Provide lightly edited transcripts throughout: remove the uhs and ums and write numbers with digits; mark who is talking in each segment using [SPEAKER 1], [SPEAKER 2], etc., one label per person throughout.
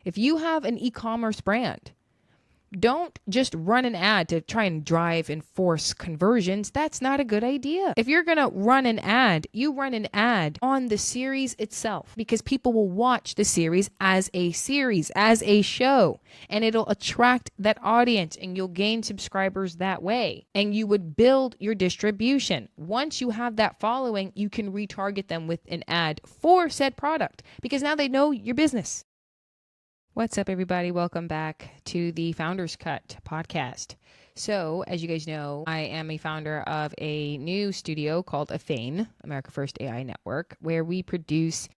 [SPEAKER 1] If you have an e-commerce brand, don't just run an ad to try and drive and force conversions. That's not a good idea. If you're going to run an ad, you run an ad on the series itself, because people will watch the series, as a show, and it'll attract that audience and you'll gain subscribers that way. And you would build your distribution. Once you have that following, you can retarget them with an ad for said product, because now they know your business. What's up, everybody? Welcome back to the Founders Cut podcast. So, as you guys know, I am a founder of a new studio called Afane, America First AI Network, where we produce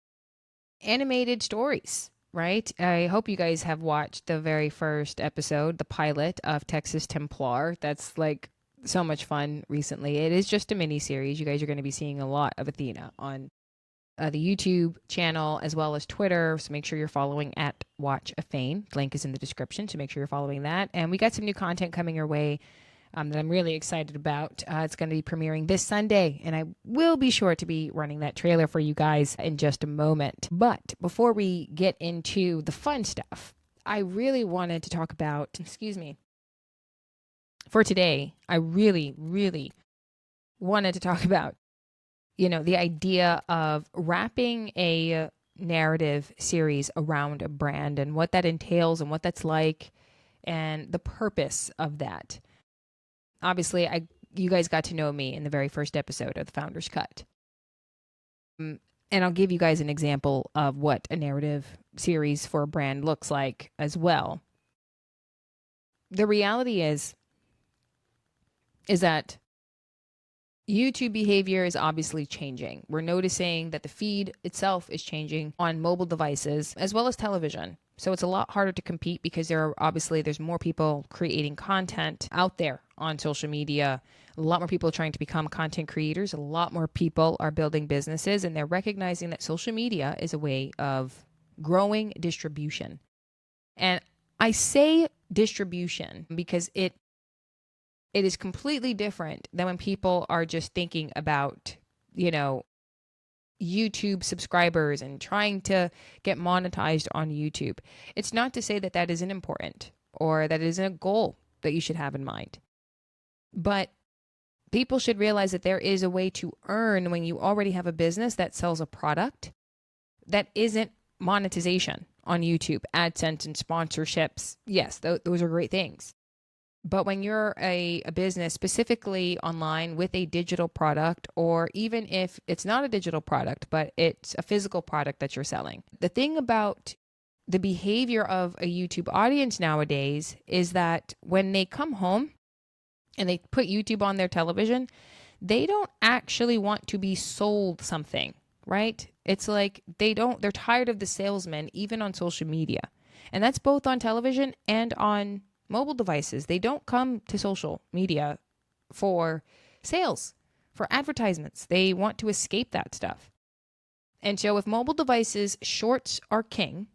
[SPEAKER 1] animated stories, right? I hope you guys have watched the very first episode, the pilot of Texas Templar. That's like so much fun recently. It is just a mini series. You guys are going to be seeing a lot of Athena on the YouTube channel as well as Twitter. So make sure you're following at Watch Afane. Link is in the description, so make sure you're following that. And we got some new content coming your way that I'm really excited about. It's going to be premiering this Sunday, and I will be sure to be running that trailer for you guys in just a moment. But before we get into the fun stuff, I really wanted to talk about, for today, I really wanted to talk about the idea of wrapping a narrative series around a brand and what that entails and what that's like and the purpose of that. Obviously, you guys got to know me in the very first episode of the Founders Cut. And I'll give you guys an example of what a narrative series for a brand looks like as well. The reality is that YouTube behavior is obviously changing. We're noticing that the feed itself is changing on mobile devices as well as television. So it's a lot harder to compete because there's more people creating content out there on social media. A lot more people are trying to become content creators. A lot more people are building businesses, and they're recognizing that social media is a way of growing distribution. And I say distribution because it is completely different than when people are just thinking about, YouTube subscribers and trying to get monetized on YouTube. It's not to say that that isn't important or that it isn't a goal that you should have in mind. But people should realize that there is a way to earn when you already have a business that sells a product that isn't monetization on YouTube, AdSense and sponsorships. Yes, those are great things. But when you're a business specifically online with a digital product, or even if it's not a digital product, but it's a physical product that you're selling, the thing about the behavior of a YouTube audience nowadays is that when they come home and they put YouTube on their television, they don't actually want to be sold something, right? It's like they're tired of the salesman, even on social media. And that's both on television and on mobile devices. They don't come to social media for sales, for advertisements. They want to escape that stuff. And so with mobile devices, shorts are king.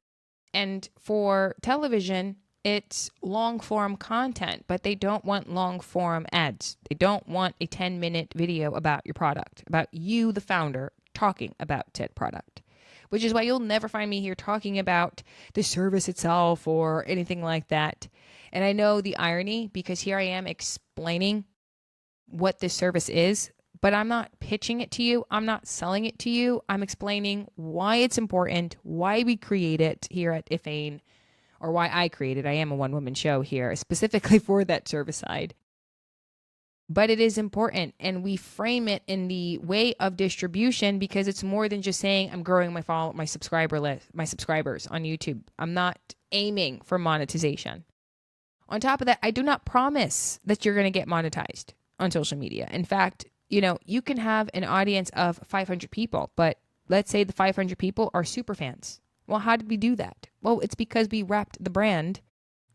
[SPEAKER 1] And for television, it's long form content, but they don't want long form ads. They don't want a 10-minute video about your product, about you, the founder, talking about said product. Which is why you'll never find me here talking about the service itself or anything like that. And I know the irony, because here I am explaining what this service is, but I'm not pitching it to you. I'm not selling it to you. I'm explaining why it's important, why we create it here at Afane, or why I created. I am a one-woman show here, specifically for that service side. But it is important, and we frame it in the way of distribution because it's more than just saying I'm growing my subscriber list, my subscribers on YouTube. I'm not aiming for monetization. On top of that, I do not promise that you're going to get monetized on social media. In fact, you can have an audience of 500 people, but let's say the 500 people are super fans. Well, how did we do that? Well, it's because we wrapped the brand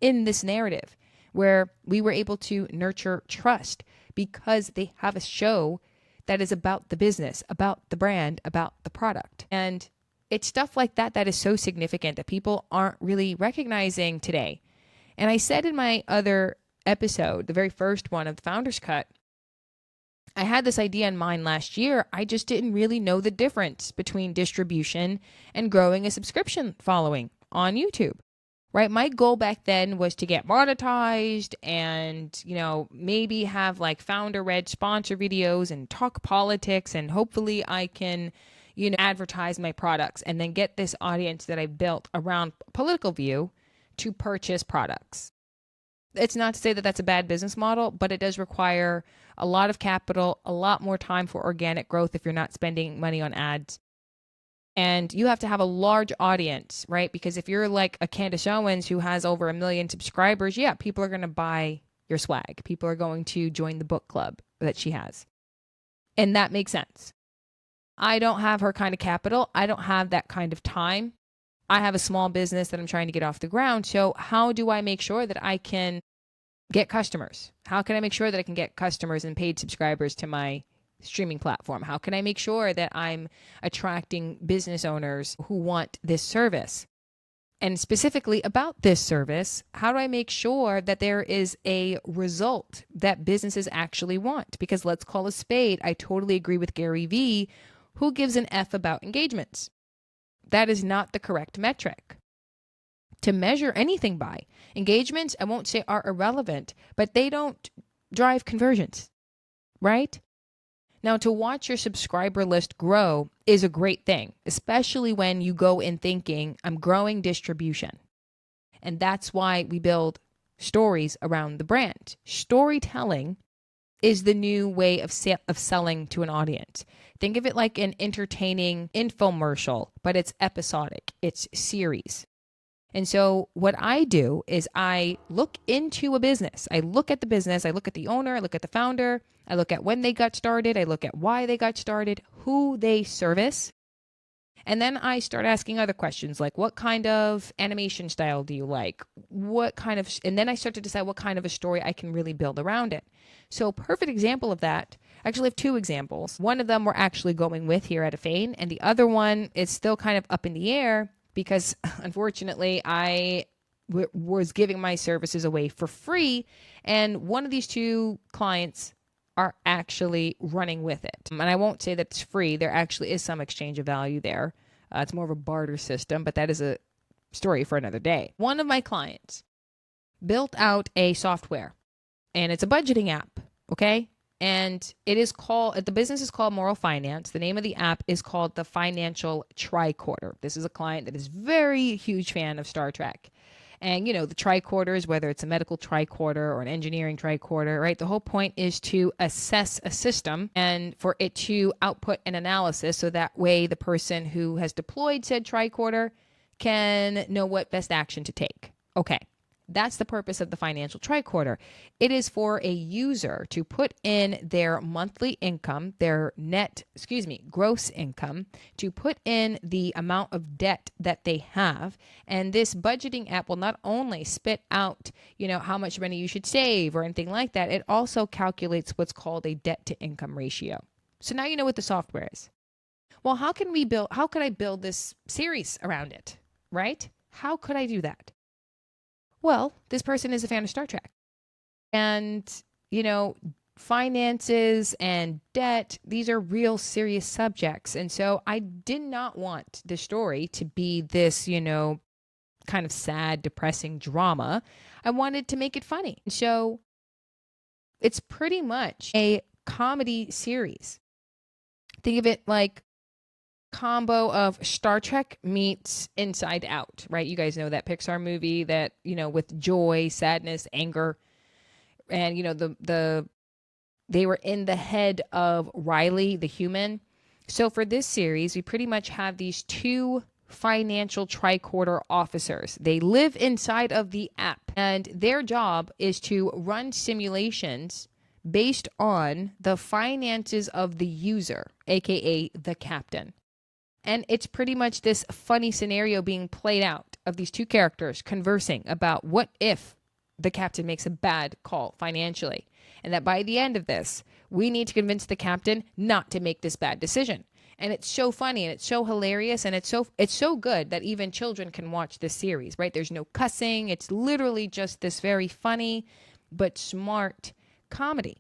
[SPEAKER 1] in this narrative where we were able to nurture trust because they have a show that is about the business, about the brand, about the product. And it's stuff like that that is so significant that people aren't really recognizing today. And I said in my other episode, the very first one of the Founders Cut, I had this idea in mind last year. I just didn't really know the difference between distribution and growing a subscription following on YouTube. right? My goal back then was to get monetized and, maybe have like founder read sponsor videos and talk politics, and hopefully I can, advertise my products and then get this audience that I built around political view to purchase products. It's not to say that that's a bad business model, but it does require a lot of capital, a lot more time for organic growth if you're not spending money on ads. And you have to have a large audience, right? Because if you're like a Candace Owens who has over 1 million subscribers, yeah, people are going to buy your swag. People are going to join the book club that she has. And that makes sense. I don't have her kind of capital. I don't have that kind of time. I have a small business that I'm trying to get off the ground. So how do I make sure that I can get customers? How can I make sure that I can get customers and paid subscribers to my streaming platform? How can I make sure that I'm attracting business owners who want this service? And specifically about this service, how do I make sure that there is a result that businesses actually want? Because let's call a spade. I totally agree with Gary Vee, who gives an F about engagements. That is not the correct metric to measure anything by. Engagements, I won't say are irrelevant, but they don't drive conversions, right? Now, to watch your subscriber list grow is a great thing, especially when you go in thinking, I'm growing distribution. And that's why we build stories around the brand. Storytelling is the new way of selling to an audience. Think of it like an entertaining infomercial, but it's episodic, it's series. And so what I do is I look into a business. I look at the business, I look at the owner, I look at the founder, I look at when they got started, I look at why they got started, who they service. And then I start asking other questions like, what kind of animation style do you like? And then I start to decide what kind of a story I can really build around it. So a perfect example of that, I actually have 2 examples. One of them we're actually going with here at Afane, and the other one is still kind of up in the air because unfortunately I was giving my services away for free, and one of these 2 clients are actually running with it. And I won't say that it's free. There actually is some exchange of value there. It's more of a barter system, but that is a story for another day. One of my clients built out a software, and it's a budgeting app, okay? And the business is called Moral Finance. The name of the app is called the Financial Tricorder. This is a client that is very huge fan of Star Trek. And, the tricorders, whether it's a medical tricorder or an engineering tricorder, right? The whole point is to assess a system and for it to output an analysis so that way the person who has deployed said tricorder can know what best action to take. Okay. That's the purpose of the financial tricorder. It is for a user to put in their monthly income, their gross income, to put in the amount of debt that they have. And this budgeting app will not only spit out, how much money you should save or anything like that. It also calculates what's called a debt to income ratio. So now you know what the software is. Well, how could I build this series around it, right? How could I do that? Well, this person is a fan of Star Trek. And, finances and debt, these are real serious subjects. And so I did not want the story to be this, kind of sad, depressing drama. I wanted to make it funny. So it's pretty much a comedy series. Think of it like combo of Star Trek meets Inside Out, right? You guys know that Pixar movie that, with joy, sadness, anger, and, they were in the head of Riley, the human. So for this series, we pretty much have these 2 financial tricorder officers. They live inside of the app, and their job is to run simulations based on the finances of the user, aka the captain. And it's pretty much this funny scenario being played out of these 2 characters conversing about what if the captain makes a bad call financially. And that by the end of this, we need to convince the captain not to make this bad decision. And it's so funny and it's so hilarious and it's so good that even children can watch this series, right? There's no cussing. It's literally just this very funny but smart comedy.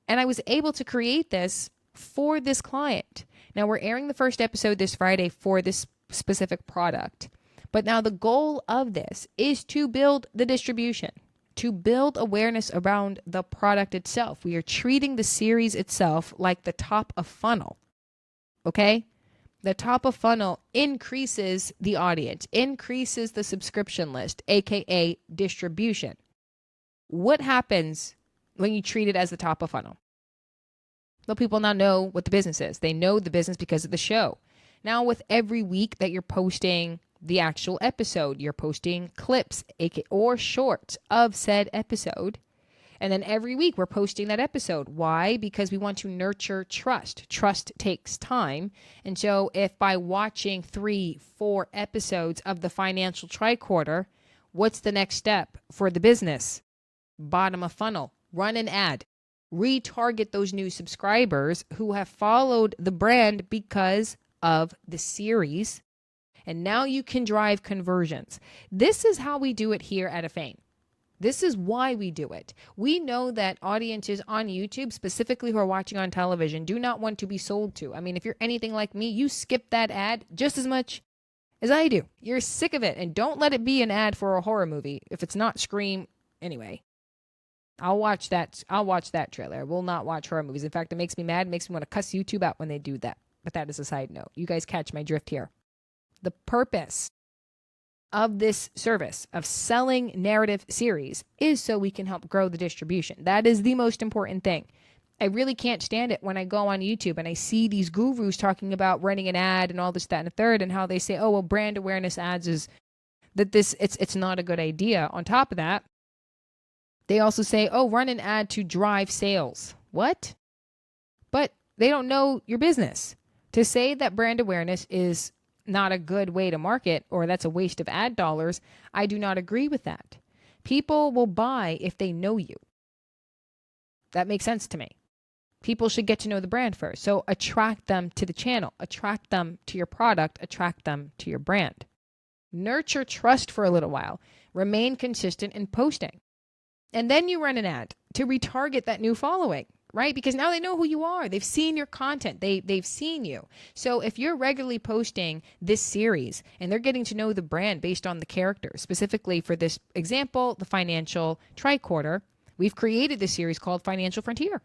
[SPEAKER 1] And I was able to create this for this client. Now we're airing the first episode this Friday for this specific product. But now the goal of this is to build the distribution, to build awareness around the product itself. We are treating the series itself like the top of funnel. Okay? The top of funnel increases the audience, increases the subscription list, aka distribution. What happens when you treat it as the top of funnel? Well, people now know what the business is. They know the business because of the show. Now, with every week that you're posting the actual episode, you're posting clips or shorts of said episode. And then every week we're posting that episode. Why? Because we want to nurture trust. Trust takes time. And so if by watching 3-4 episodes of the financial tricorder, what's the next step for the business? Bottom of funnel, run an ad, retarget those new subscribers who have followed the brand because of the series. And now you can drive conversions. This is how we do it here at Afane. This is why we do it. We know that audiences on YouTube, specifically who are watching on television, do not want to be sold to. I mean, if you're anything like me, you skip that ad just as much as I do. You're sick of it. And don't let it be an ad for a horror movie. If it's not Scream, anyway. I'll watch that trailer. I will not watch horror movies. In fact, it makes me mad. It makes me want to cuss YouTube out when they do that. But that is a side note. You guys catch my drift here. The purpose of this service of selling narrative series is so we can help grow the distribution. That is the most important thing. I really can't stand it when I go on YouTube and I see these gurus talking about running an ad and all this, that, and the third, and how they say, oh, well, brand awareness ads is that it's not a good idea. On top of that, they also say, oh, run an ad to drive sales. What? But they don't know your business. To say that brand awareness is not a good way to market, or that's a waste of ad dollars, I do not agree with that. People will buy if they know you. That makes sense to me. People should get to know the brand first. So attract them to the channel, attract them to your product, attract them to your brand. Nurture trust for a little while. Remain consistent in posting. And then you run an ad to retarget that new following, right? Because now they know who you are. They've seen your content. They've seen you. So if you're regularly posting this series and they're getting to know the brand based on the characters, specifically for this example, the financial tricorder, we've created this series called Financial Frontier.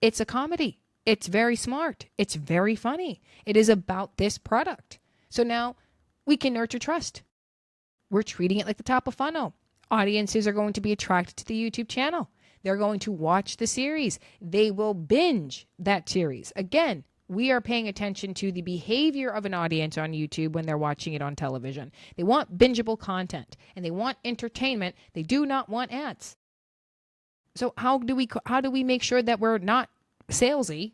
[SPEAKER 1] It's a comedy. It's very smart. It's very funny. It is about this product. So now we can nurture trust. We're treating it like the top of funnel. Audiences are going to be attracted to the YouTube channel. They're going to watch the series. They will binge that series. Again, we are paying attention to the behavior of an audience on YouTube when they're watching it on television. They want bingeable content and they want entertainment. They do not want ads. So how do we make sure that we're not salesy,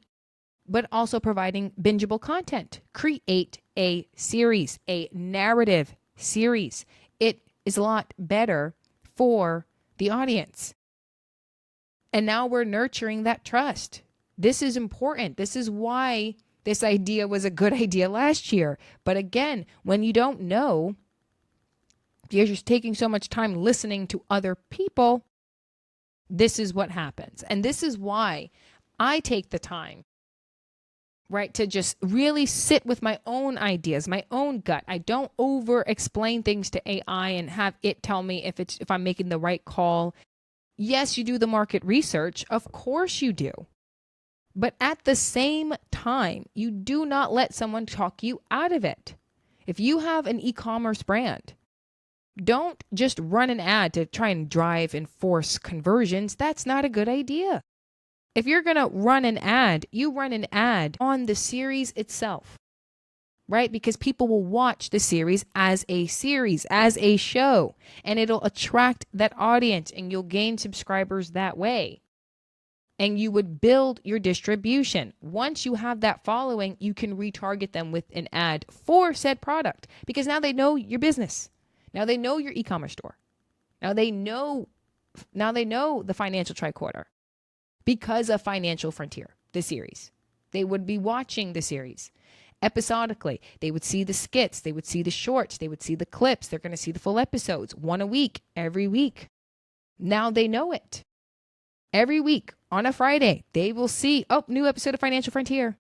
[SPEAKER 1] but also providing bingeable content? Create a series, a narrative series. It is a lot better for the audience. And now we're nurturing that trust. This is important. This is why this idea was a good idea last year. But again, when you don't know, you're just taking so much time listening to other people, this is what happens. And this is why I take the time, right, to just really sit with my own ideas, my own gut. I don't over explain things to AI and have it tell me if I'm making the right call. Yes, you do the market research. Of course you do. But at the same time, you do not let someone talk you out of it. If you have an e-commerce brand, don't just run an ad to try and drive and force conversions. That's not a good idea. If you're going to run an ad, you run an ad on the series itself, right? Because people will watch the series, as a show, and it'll attract that audience and you'll gain subscribers that way. And you would build your distribution. Once you have that following, you can retarget them with an ad for said product because now they know your business. Now they know your e-commerce store. Now they know the financial tricorder. Because of Financial Frontier, the series. They would be watching the series episodically. They would see the skits. They would see the shorts. They would see the clips. They're going to see the full episodes, one a week, every week. Now they know it. Every week on a Friday, they will see, new episode of Financial Frontier.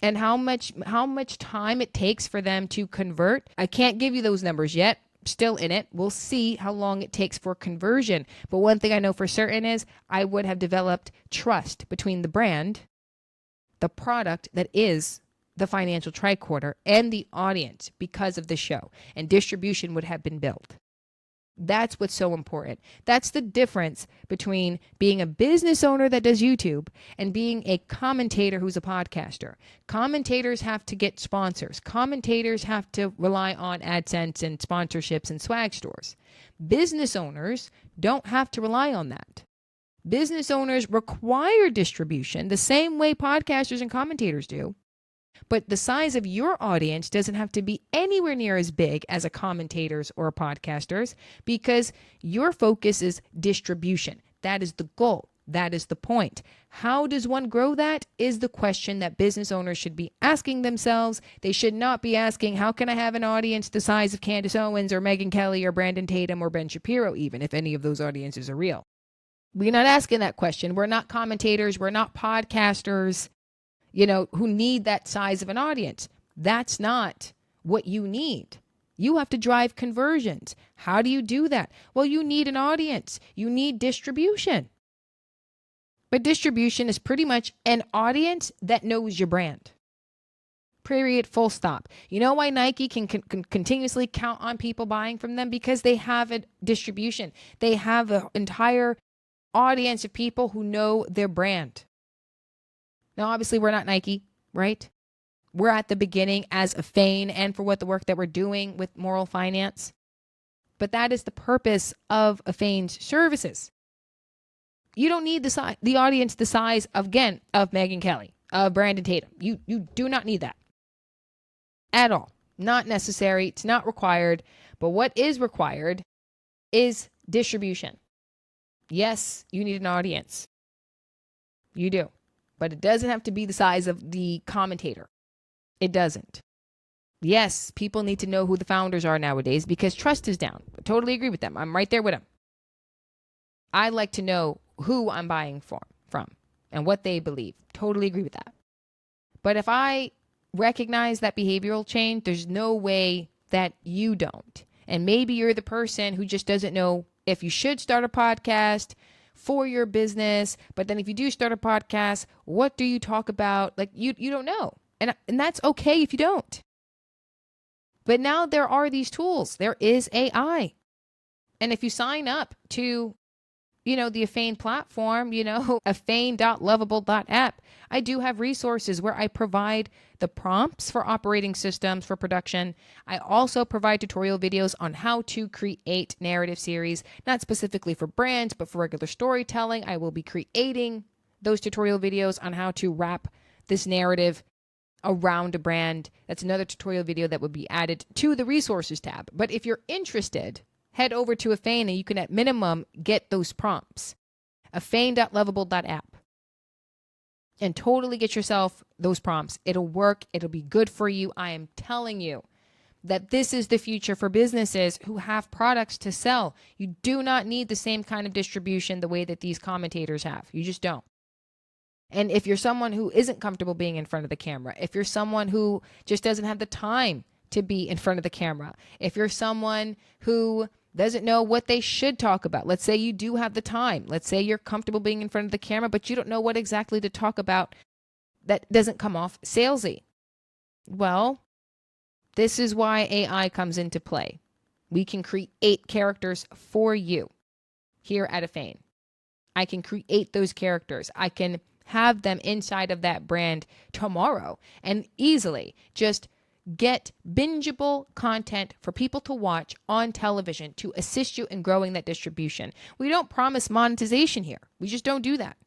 [SPEAKER 1] and how much time it takes for them to convert. I can't give you those numbers yet. Still in it. We'll see how long it takes for conversion. But one thing I know for certain is I would have developed trust between the brand, the product that is the financial tricorder, and the audience because of the show, and distribution would have been built. That's what's so important. That's the difference between being a business owner that does YouTube and being a commentator who's a podcaster. Commentators have to get sponsors. Commentators have to rely on AdSense and sponsorships and swag stores. Business owners don't have to rely on that. Business owners require distribution the same way podcasters and commentators do. But the size of your audience doesn't have to be anywhere near as big as a commentator's or a podcaster's, because your focus is distribution. That is the goal. That is the point. How does one grow that is the question that business owners should be asking themselves. They should not be asking, how can I have an audience the size of Candace Owens or Megyn Kelly or Brandon Tatum or Ben Shapiro, even if any of those audiences are real. We're not asking that question. We're not commentators. We're not podcasters, who need that size of an audience. That's not what you need. You have to drive conversions. How do you do that? Well, you need an audience. You need distribution. But distribution is pretty much an audience that knows your brand. Period, full stop. You know why Nike can continuously count on people buying from them? Because they have a distribution. They have an entire audience of people who know their brand. Now, obviously, we're not Nike, right? We're at the beginning as a Feign and for what the work that we're doing with moral finance. But that is the purpose of a Feign's services. You don't need the audience the size of Megyn Kelly, of Brandon Tatum. You do not need that at all. Not necessary. It's not required. But what is required is distribution. Yes, you need an audience. You do. But it doesn't have to be the size of the commentator. It doesn't. Yes, people need to know who the founders are nowadays because trust is down. I totally agree with them. I'm right there with them. I like to know who I'm buying from and what they believe. Totally agree with that. But if I recognize that behavioral change, there's no way that you don't. And maybe you're the person who just doesn't know if you should start a podcast for your business, but then if you do start a podcast, what do you talk about? Like you don't know. And that's okay if you don't. But now there are these tools. There is AI. And if you sign up to, the Feign platform, afeign.lovable.app, I do have resources where I provide the prompts for operating systems for production. I also provide tutorial videos on how to create narrative series, not specifically for brands, but for regular storytelling. I will be creating those tutorial videos on how to wrap this narrative around a brand. That's another tutorial video that would be added to the resources tab. But if you're interested, head over to Feign and you can at minimum get those prompts. afeign.lovable.app. And totally get yourself those prompts. It'll work. It'll be good for you. I am telling you that this is the future for businesses who have products to sell. You do not need the same kind of distribution the way that these commentators have. You just don't. And if you're someone who isn't comfortable being in front of the camera, if you're someone who just doesn't have the time to be in front of the camera, if you're someone who doesn't know what they should talk about. Let's say you do have the time. Let's say you're comfortable being in front of the camera, but you don't know what exactly to talk about that doesn't come off salesy. Well, this is why AI comes into play. We can create characters for you here at Feign. I can create those characters. I can have them inside of that brand tomorrow and easily just get bingeable content for people to watch on television to assist you in growing that distribution. We don't promise monetization here. We just don't do that.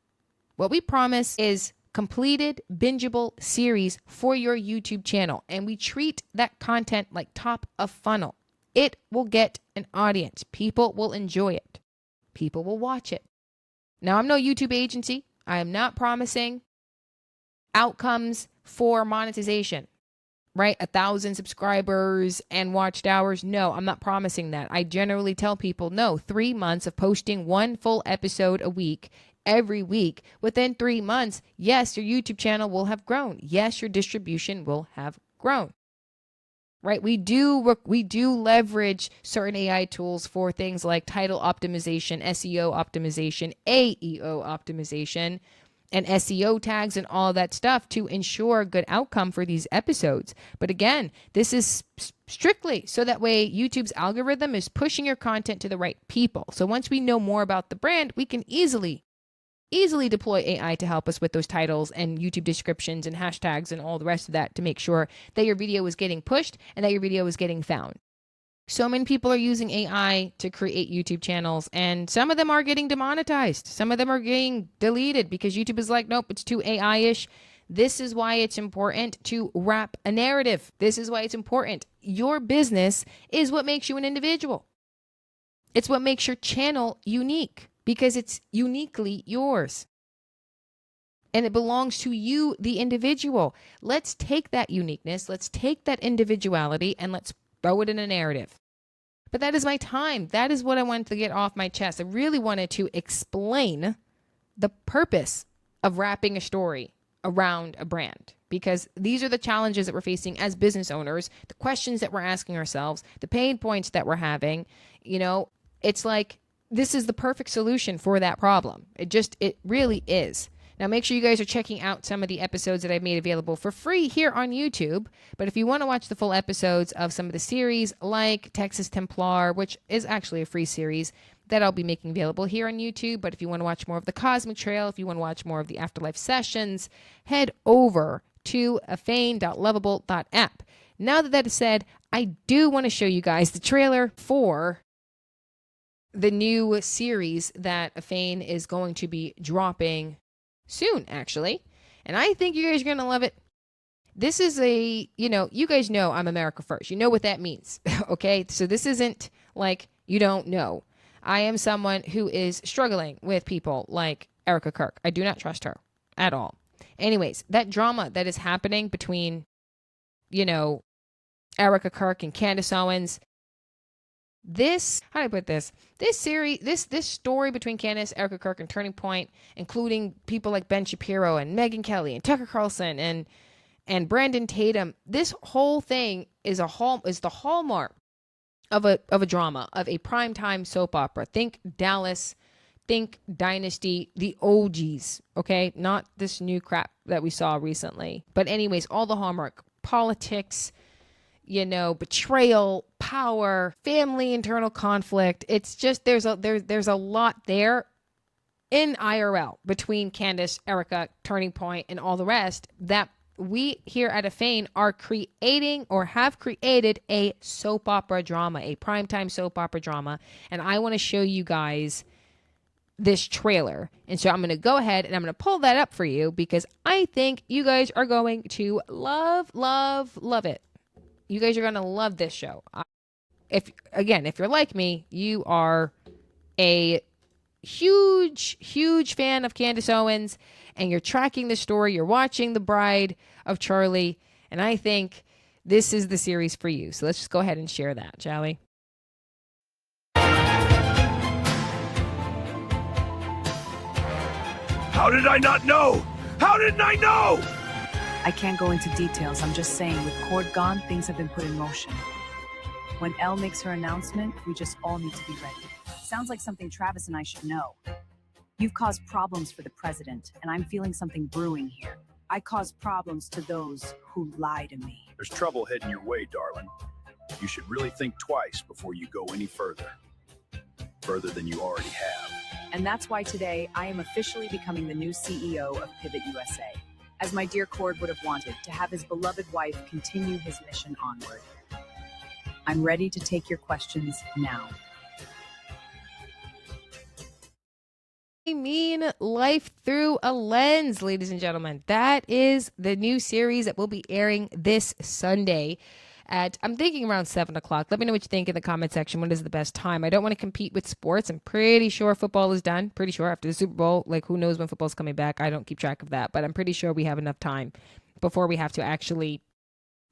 [SPEAKER 1] What we promise is completed bingeable series for your YouTube channel, and we treat that content like top of funnel. It will get an audience. People will enjoy it. People will watch it. Now, I'm no YouTube agency. I am not promising outcomes for monetization. right? 1,000 subscribers and watched hours. No, I'm not promising that. I generally tell people, no, 3 months of posting one full episode a week, every week. Within 3 months, yes, your YouTube channel will have grown. Yes, your distribution will have grown. Right? We do leverage certain AI tools for things like title optimization, SEO optimization, AEO optimization, and SEO tags and all that stuff to ensure a good outcome for these episodes. But again, this is strictly so that way YouTube's algorithm is pushing your content to the right people. So once we know more about the brand, we can easily deploy AI to help us with those titles and YouTube descriptions and hashtags and all the rest of that to make sure that your video is getting pushed and that your video is getting found. So many people are using AI to create YouTube channels, and some of them are getting demonetized. Some of them are getting deleted because YouTube is like, nope, it's too AI-ish. This is why it's important to wrap a narrative. This is why it's important. Your business is what makes you an individual. It's what makes your channel unique because it's uniquely yours. And it belongs to you, the individual. Let's take that uniqueness, let's take that individuality, and let's throw it in a narrative. But that is my time. That is what I wanted to get off my chest. I really wanted to explain the purpose of wrapping a story around a brand, because these are the challenges that we're facing as business owners, the questions that we're asking ourselves, the pain points that we're having. You know, it's like this is the perfect solution for that problem. It really is. Now, make sure you guys are checking out some of the episodes that I've made available for free here on YouTube. But if you want to watch the full episodes of some of the series like Texas Templar, which is actually a free series that I'll be making available here on YouTube. But if you want to watch more of the Cosmic Trail, if you want to watch more of the Afterlife Sessions, head over to afane.lovable.app. Now that is said, I do want to show you guys the trailer for the new series that Afane is going to be dropping soon, actually. And I think you guys are going to love it. This is you guys know I'm America First. You know what that means, okay? So this isn't like you don't know. I am someone who is struggling with people like Erica Kirk. I do not trust her at all. Anyways, that drama that is happening between, Erica Kirk and Candace Owens, how do I put this? This series, this story between Candace, Erica Kirk, and Turning Point, including people like Ben Shapiro and Megyn Kelly and Tucker Carlson and Brandon Tatum. This whole thing is the hallmark of a drama, of a primetime soap opera. Think Dallas, think Dynasty, the OGs. Okay, not this new crap that we saw recently. But anyways, all the hallmark: politics, betrayal, power, family, internal conflict. It's just there's a lot there in IRL between Candace, Erica, Turning Point, and all the rest that we here at Afane are creating or have created a soap opera drama, a primetime soap opera drama. And I want to show you guys this trailer. And so I'm going to go ahead and I'm going to pull that up for you because I think you guys are going to love it. You guys are going to love this show. If you're like me, you are a huge fan of Candace Owens and you're tracking the story, you're watching The Bride of Charlie, and I think this is the series for you. So let's just go ahead and share that, shall we?
[SPEAKER 2] How did I not know? How didn't I know?
[SPEAKER 3] I can't go into details. I'm just saying, with Cord gone, things have been put in motion. When Elle makes her announcement, we just all need to be ready. Sounds like something Travis and I should know. You've caused problems for the president, and I'm feeling something brewing here. I cause problems to those who lie to me.
[SPEAKER 2] There's trouble heading your way, darling. You should really think twice before you go any further. Further than you already have.
[SPEAKER 3] And that's why today I am officially becoming the new CEO of Pivot USA. As my dear Cord would have wanted, to have his beloved wife continue his mission onward. I'm ready to take your questions now.
[SPEAKER 1] I mean, life through a lens, ladies and gentlemen. That is the new series that will be airing this Sunday at, I'm thinking around 7 o'clock. Let me know what you think in the comment section. When is the best time? I don't want to compete with sports. I'm pretty sure football is done. Pretty sure after the Super Bowl. Like, who knows when football's coming back? I don't keep track of that. But I'm pretty sure we have enough time before we have to actually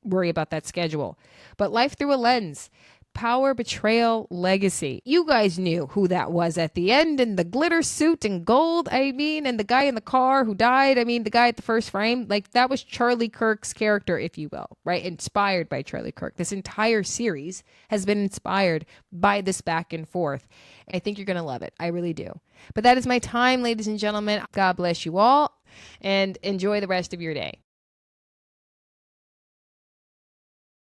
[SPEAKER 1] worry about that schedule. But Life Through a Lens, Power, Betrayal, Legacy. You guys knew who that was at the end, and the glitter suit and gold, I mean, and the guy in the car who died, I mean, the guy at the first frame, like that was Charlie Kirk's character, if you will, right? Inspired by Charlie Kirk. This entire series has been inspired by this back and forth. I think you're going to love it. I really do. But that is my time, ladies and gentlemen. God bless you all, and enjoy the rest of your day.